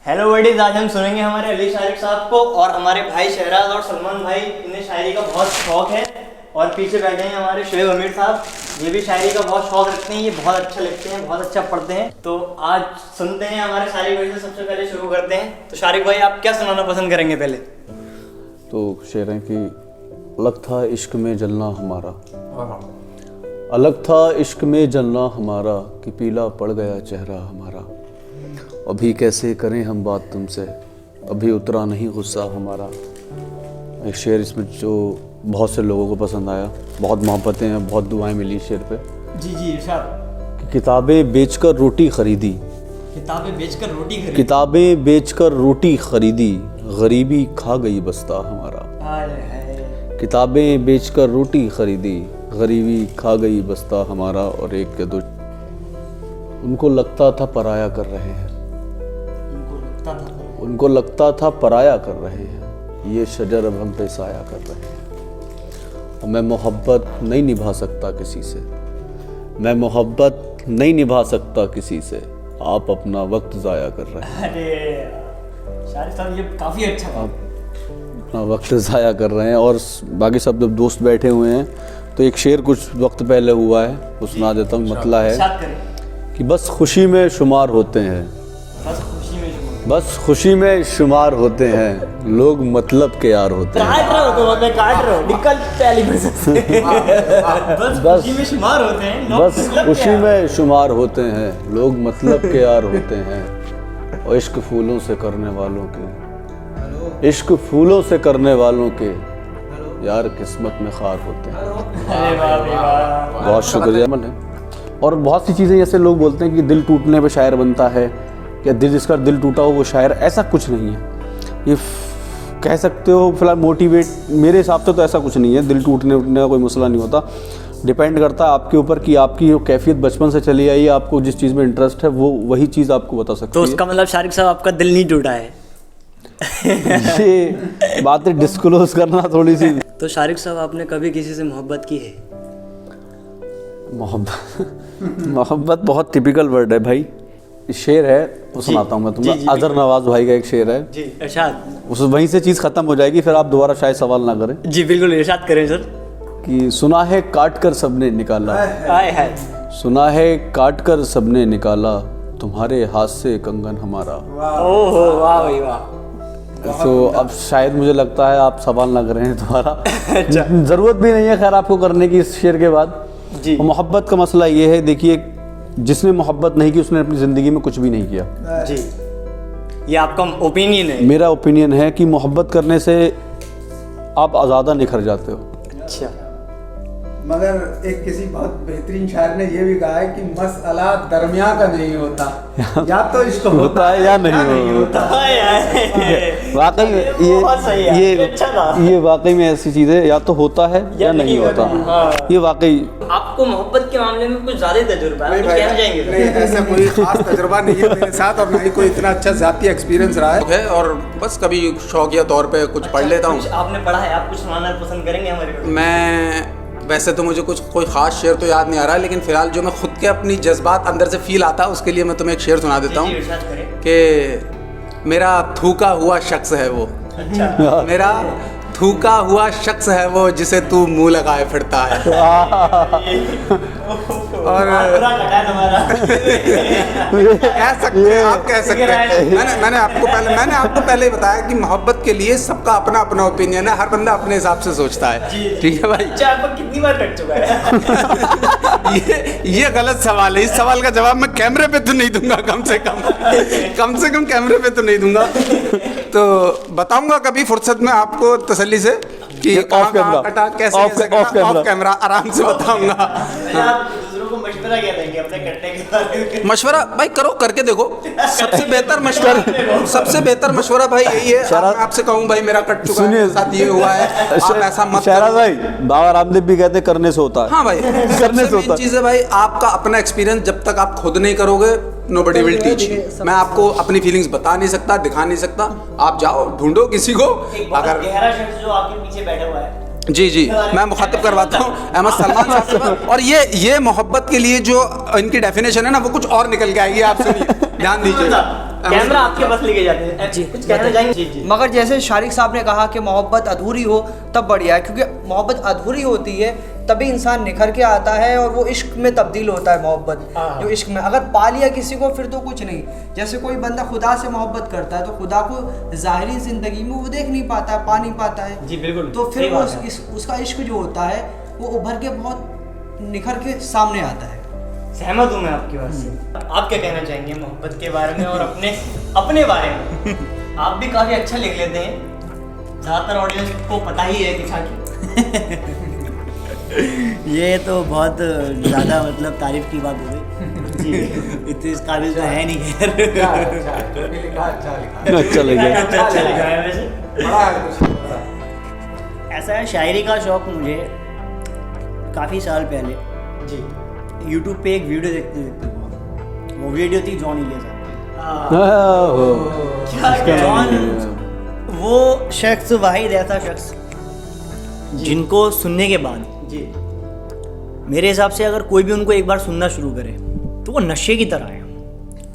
Hello buddies, आज हम सुनेंगे हमारे अली शारिक साहब को और हमारे भाई शहराज और सलमान भाई, इन्हें शायरी का बहुत शौक है। और पीछे बैठे हैं हमारे शुएब अमीर साहब, ये भी शायरी का बहुत शौक रखते हैं, ये बहुत अच्छा लिखते हैं, बहुत अच्छा पढ़ते हैं। तो आज सुनते हैं हमारे शारिक भाई से। सबसे पहले शुरू करते हैं। तो शारिक भाई, आप क्या सुनाना पसंद करेंगे पहले? तो शेर है कि अलग था इश्क में जलना हमारा, अलग था इश्क में जलना हमारा, कि पीला पड़ गया चेहरा हमारा। अभी कैसे करें हम बात तुमसे, अभी उतरा नहीं गुस्सा हमारा। एक शेर इसमें जो बहुत से लोगों को पसंद आया, बहुत मोहब्बतें हैं, बहुत दुआएं मिली शेर पे। जी इरशाद। कि किताबें बेचकर रोटी खरीदी, किताबें बेचकर रोटी खरीदी, किताबें बेचकर रोटी खरीदी, गरीबी खा गई बस्ता हमारा। किताबें बेचकर रोटी खरीदी, गरीबी खा गई बस्ता हमारा। और एक के दो, उनको लगता था पराया कर रहे हैं, उनको लगता था पराया कर रहे हैं, ये शजर अब हम पे साया कर रहे हैं। और मैं मोहब्बत नहीं निभा सकता किसी से, मैं मोहब्बत नहीं निभा सकता किसी से, आप अपना वक्त ज़ाया कर रहे हैं। अरे शारिक साहब, ये काफ़ी अच्छा था। अपना वक्त ज़ाया कर रहे हैं। और बाकी सब जब दोस्त बैठे हुए हैं तो एक शेर कुछ वक्त पहले हुआ है, वो सुना देता हूँ। मतला है कि बस खुशी में शुमार होते हैं, बस खुशी में शुमार होते हैं, लोग मतलब के यार होते हैं। काट रहे हो तो मैं काट रहा हूँ, निकल पहली बस खुशी में शुमार होते हैं, बस खुशी में शुमार होते हैं, लोग मतलब के यार होते हैं। और इश्क फूलों से करने वालों के, इश्क फूलों से करने वालों के यार किस्मत में खार होते हैं। बहुत शुक्रिया। और बहुत सी चीज़ें जैसे लोग बोलते हैं कि दिल टूटने पे शायर बनता है, या दिल जिसका दिल टूटा हो वो शायर, ऐसा कुछ नहीं है। ये कह सकते हो फिलहाल मोटिवेट, मेरे हिसाब से तो ऐसा कुछ नहीं है। दिल टूटने का कोई मसला नहीं होता। डिपेंड करता है आपके ऊपर कि आपकी जो कैफियत बचपन से चली आई है, आपको जिस चीज़ में इंटरेस्ट है वो वही चीज़ आपको बता सकती है। तो उसका मतलब शारिक साहब, आपका दिल नहीं टूटा है? ये बातें डिस्क्लोज करना थोड़ी सी। तो शारिक साहब, आपने कभी किसी से मोहब्बत की है? मोहब्बत बहुत टिपिकल वर्ड है भाई। शेर है वो सुनाता हूँ मैं तुम्हें। अजहर नवाज भाई का एक शेर है जी, इरशाद। उस वहीं से चीज़ ख़त्म हो जाएगी, फिर आप दोबारा शायद सवाल ना करें। जी बिल्कुल, इरशाद करें सर। कि सुना है काट कर सबने निकाला, है सुना है काट कर सबने निकाला, तुम्हारे हाथ से कंगन हमारा। ओहो, वाह भाई वाह। तो अब शायद मुझे लगता है आप सवाल ना करें दोबारा। ज़रूरत भी नहीं है खैर आपको करने की इस शेर के बाद जी। मोहब्बत का मसला ये है, देखिए जिसने मोहब्बत नहीं की उसने अपनी ज़िंदगी में कुछ भी नहीं किया। जी, ये आपका ओपिनियन है? मेरा ओपिनियन है कि मोहब्बत करने से आप आज़ादा निखर जाते हो। अच्छा। मगर एक किसी बहुत बेहतरीन शायर ने ये भी कहा है कि मसला दरमिया का नहीं होता, या तो इश्क होता है या नहीं होता। वाकई में ये वाकई में ऐसी चीज़ है, या तो होता है या नहीं होता। ये वाकई। आपको मोहब्बत के मामले में कुछ ज़्यादा तजुर्बा है? नहीं, कहना चाहेंगे? नहीं, ऐसा कोई खास तजुर्बा नहीं है मेरे साथ, और ना ही कोई इतना अच्छा ज़ाती एक्सपीरियंस रहा है। और बस कभी शौकिया तौर पे कुछ पढ़ लेता हूँ। आपने पढ़ा है, आप कुछ सुनाना पसंद करेंगे हमारे? मैं वैसे तो मुझे कुछ कोई ख़ास शेर तो याद नहीं आ रहा, लेकिन फ़िलहाल जो मैं खुद के अपनी जज्बात अंदर से फील आता है उसके लिए मैं तुम्हें एक शेर सुना देता हूँ कि मेरा थूका हुआ शख्स है वो। अच्छा। मेरा थूका हुआ शख्स है वो, जिसे तू मुंह लगाए फिरता है। और कह सकते हैं, आप कह सकते हैं। मैंने आपको पहले ही बताया कि मोहब्बत के लिए सबका अपना अपना ओपिनियन है, हर बंदा अपने हिसाब से सोचता है। ठीक है भाई। कितनी बार कट चुका है? ये गलत सवाल है। इस सवाल का जवाब मैं कैमरे पे तो नहीं दूंगा, कम से कम कैमरे पे तो नहीं दूंगा। तो बताऊंगा कभी फुर्सत में आपको तसल्ली से कि ऑफ कैमरा कटा, कैसे ऑफ कैमरा आराम से बताऊंगा। मशवरा क्या देंगे अपने कटने के बारे में? मशवरा भाई करो, करके देखो। सबसे बेहतर मशवरा भाई यही है। मैं आपसे कहूँ भाई मेरा कट चुका है, साथ ये हुआ है, आप ऐसा मत करो भाई। बाबा रामदेव भी कहते करने से होता है। हाँ भाई, करने से होता है। चीज़ है भाई, आपका अपना एक्सपीरियंस जब तक आप खुद नहीं करोगे, नोबडी विल टीच यू। मैं आपको अपनी फीलिंग्स बता नहीं सकता, दिखा नहीं सकता। आप जाओ ढूंढो किसी को। अगर गहरा शख्स जो आपके पीछे बैठा हुआ है, जी मैं मुखातिब करवाता हूँ अहमद सलमान साहब से। और ये मोहब्बत के लिए जो इनकी डेफिनेशन है ना, वो कुछ और निकल के आएगी। आप सुनिए, ध्यान दीजिए। कैमरा आपके बस लेके जाते हैं जी, कुछ कहना चाहेंगे? जी जी मगर जैसे शारिक साहब ने कहा कि मोहब्बत अधूरी हो तब बढ़िया है, क्योंकि मोहब्बत अधूरी होती है तभी इंसान निखर के आता है और वो इश्क में तब्दील होता है। मोहब्बत जो इश्क में अगर पा लिया किसी को फिर तो कुछ नहीं। जैसे कोई बंदा खुदा से मोहब्बत करता है तो खुदा को ज़ाहिरी ज़िंदगी में वो देख नहीं पाता है, पा नहीं पाता है। जी बिल्कुल। तो सही फिर वो बात है। उसका इश्क जो होता है वो उभर के बहुत निखर के सामने आता है। सहमत हूँ मैं आपकी बात से। आप क्या कहना चाहेंगे मोहब्बत के बारे में और अपने बारे में? आप भी काफी अच्छा लिख लेते हैं, ज्यादातर ऑडियंस को पता ही है कि छाकी। ये तो बहुत ज़्यादा मतलब तारीफ की बात हो गई जी। इतनी इस काबिल तो है नहीं खैर। जो भी लिखा अच्छा लिखा। अच्छा लगे। अच्छा लिखा है वैसे। बड़ा है कुछ। ऐसा है, शायरी का शौक़ मुझे काफ़ी साल पहले जी यूट्यूब पे एक वीडियो देखते देखते हुआ। वो वीडियो थी जॉन इलियास क्या जॉन वो शख्स वाहिद ऐसा शख्स जिनको सुनने के बाद जी मेरे हिसाब से अगर कोई भी उनको एक बार सुनना शुरू करे तो वो नशे की तरह है,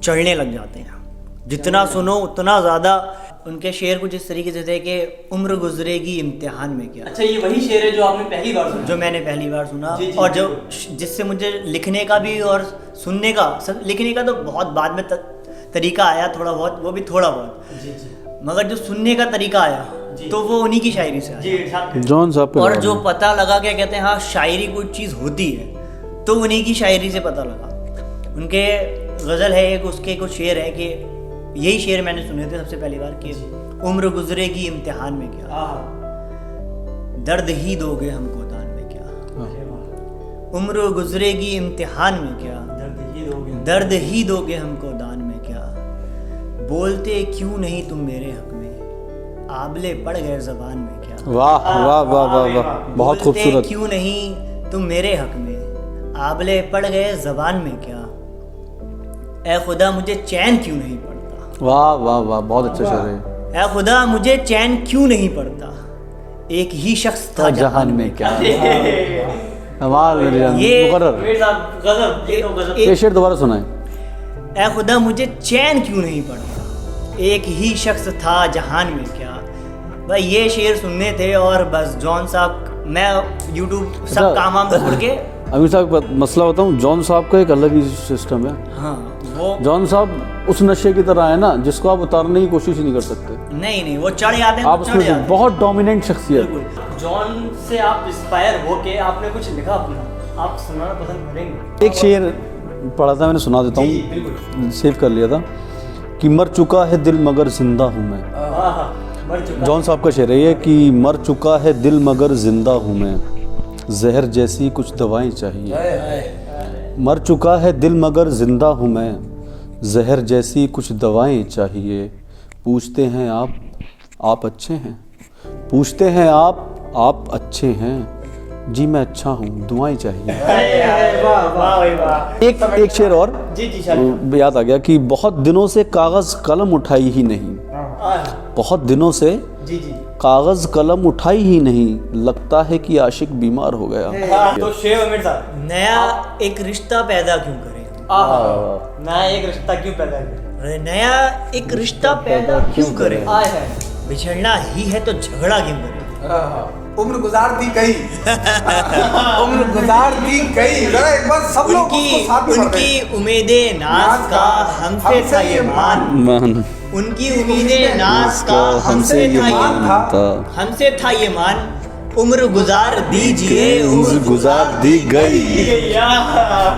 चढ़ने लग जाते हैं। जितना सुनो उतना ज़्यादा। उनके शेर कुछ इस तरीके से थे कि उम्र गुजरेगी इम्तिहान में क्या। अच्छा, ये वही शेर है जो आपने पहली बार सुना? जो मैंने पहली बार सुना जी, जी, और जो जी। जिससे मुझे लिखने का भी और सुनने का लिखने का तो बहुत बाद में तरीका आया, थोड़ा बहुत, वो भी थोड़ा बहुत। जी जी मगर जो सुनने का तरीका आया जी। तो वो उन्हीं की शायरी से जी आया। इरशाद करें। जॉन साहब पे और लगा जो दो। पता लगा क्या कहते हैं, हाँ शायरी कोई चीज़ होती है तो उन्हीं की शायरी से पता लगा। उनके गज़ल है एक, उसके कुछ शेर है कि यही शेर मैंने सुने थे सबसे पहली बार कि उम्र गुजरेगी इम्तिहान में क्या, दर्द ही दोगे हमको दान में क्या। उम्र गुजरेगी इम्तिहान में क्या, दर्द ही दोगे हमको दान में क्या। बोलते क्यों नहीं तुम मेरे हक में, आबले पड़ गए ज़बान में क्या। वाह वाह वाह वाह वाह, बहुत बोलते खूबसूरत। क्यों नहीं तुम मेरे हक में, आबले पड़ गए ज़बान में क्या। ऐ खुदा मुझे चैन क्यों नहीं पड़ता, वाह वाह वाह, बहुत अच्छा शेर है। ऐ खुदा मुझे चैन क्यों नहीं पड़ता, एक ही शख्स था जहान में क्या। कमाल मेरी जान, ये- मुकर्रर। मेरे साथ गजब, ये तो गजब। ये शेर दोबारा सुनाए। ऐ खुदा मुझे चैन क्यों नहीं पड़ता, एक ही शख्स था जहान में क्या। भाई ये शेर सुनने थे और बस जॉन साहब, मैं यूट्यूब सब अच्छा। काम वाम छोड़ के, अमीर साहब मसला बताऊं, जॉन साहब का एक अलग ही सिस्टम है। हाँ वो जॉन साहब उस नशे की तरह है ना जिसको आप उतारने की कोशिश ही नहीं कर सकते। नहीं वो चढ़ जाते हैं आप तो चढ़ उसमें जाते हैं। बहुत डोमिनेंट शख्सियत। बिल्कुल। जॉन से आप इंस्पायर होके आपने कुछ लिखा अपना, आप सुनाना पसंद करेंगे? एक शेर पढ़ा था मैंने, सुना देता जी, जी, हूँ, बिल्कुल। सेव कर लिया था कि मर चुका है दिल मगर जिंदा हूँ मैं। मर चुका। जॉन साहब का शेर है ये कि मर चुका है दिल मगर जिंदा हूँ मैं, जहर जैसी कुछ दवाएं चाहिए। मर चुका है दिल मगर जिंदा हूँ मैं, जहर जैसी कुछ दवाएं चाहिए। पूछते हैं आप अच्छे हैं, पूछते हैं आप अच्छे हैं, जी मैं अच्छा हूँ दुआएं चाहिए। एक शेर और जी जी शायद। याद आ गया कि बहुत दिनों से कागज कलम उठाई ही नहीं, बहुत दिनों से जी जी कागज कलम उठाई ही नहीं, लगता है कि आशिक बीमार हो गया। तो शेर अमीर साहब, नया एक रिश्ता पैदा क्यों करें, नया एक रिश्ता क्यों पैदा करें? अरे नया एक रिश्ता पैदा क्यों करें, आए है बिछड़ना ही है तो झगड़ा क्यों करें। उम्र गुजार दी कई। उम्र गुजार दी कई। जरा एक बार सब लोग उसको साथ में पढ़ रहे हैं। उनकी उम्मीदें नाज का हमसे था ये मान, मान उनकी उम्मीदें नाज का हमसे था ये मान, था, हमसे था ये मान। उम्र गुजार दीजिए उम्र गुजार दी गई।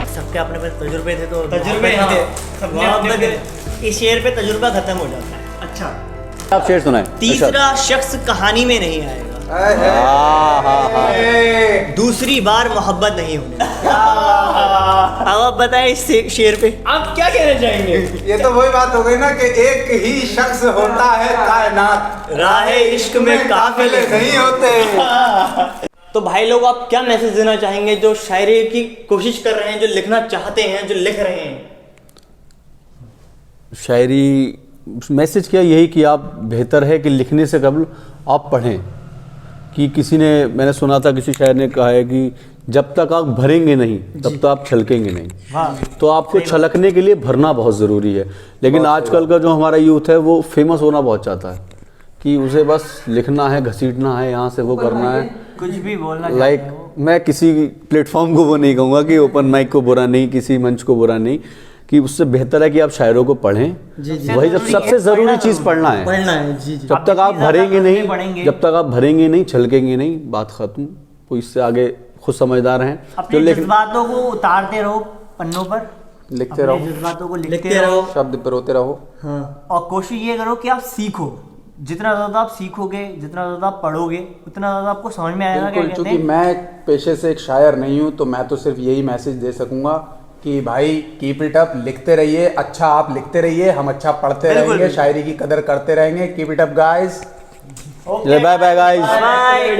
सबके अपने अपने तजुर्बे थे तो तजुर्बे मोहब्बत थे, थे। सबने अपने मोहब्बत इस शेर पे तजुर्बा खत्म हो जाता है। अच्छा, आप शेर सुनाए। तीसरा शख्स कहानी में नहीं आएगा, दूसरी बार मोहब्बत नहीं होने। अब आप बताएं इस शेर पे आप क्या कहना चाहेंगे? ये तो वही बात हो गई ना कि एक ही शख्स होता है कायनात, राहे इश्क में काफिले नहीं होते। तो भाई लोग, आप क्या मैसेज देना चाहेंगे जो शायरी की कोशिश कर रहे हैं, जो लिखना चाहते हैं, जो लिख रहे हैं? शायरी मैसेज क्या, यही कि आप बेहतर है कि लिखने से कबल आप पढ़ें। कि किसी ने, मैंने सुना था किसी शायर ने कहा है कि जब तक आप भरेंगे नहीं तब तक आप छलकेंगे नहीं। तो आपको छलकने के लिए भरना बहुत ज़रूरी है। लेकिन आजकल का जो हमारा यूथ है वो फेमस होना बहुत चाहता है कि उसे बस लिखना है, घसीटना है, यहाँ से वो करना है, कुछ भी बोलना लाइक मैं किसी प्लेटफॉर्म को वो नहीं कहूँगा कि ओपन माइक को बुरा नहीं, किसी मंच को बुरा नहीं, कि उससे बेहतर है कि आप शायरों को पढ़ें। वही जब सबसे ज़रूरी चीज़ पढ़ना है। जब तक आप भरेंगे नहीं, जब तक आप भरेंगे नहीं, छलकेंगे नहीं, बात ख़त्म। तो इससे आगे खुद समझदार हैं अपने जज्बातों को उतारते रहो पन्नों पर, लिखते रहो, जज्बातों को लिखते रहो, शब्द पिरोते रहो। हाँ। और कोशिश ये करो कि आप सीखो। जितना ज़्यादा आप सीखोगे, जितना ज़्यादा आप पढ़ोगे, उतना ज़्यादा आपको समझ में आएगा। बिल्कुल, क्योंकि मैं पेशे से एक शायर नहीं हूँ, तो मैं तो सिर्फ यही मैसेज दे सकूंगा कि भाई कीप इट अप, लिखते रहिए, अच्छा आप लिखते रहिए, हम अच्छा पढ़ते रहेंगे, शायरी की कदर करते रहेंगे। Keep it up guys. Bye bye guys. Bye.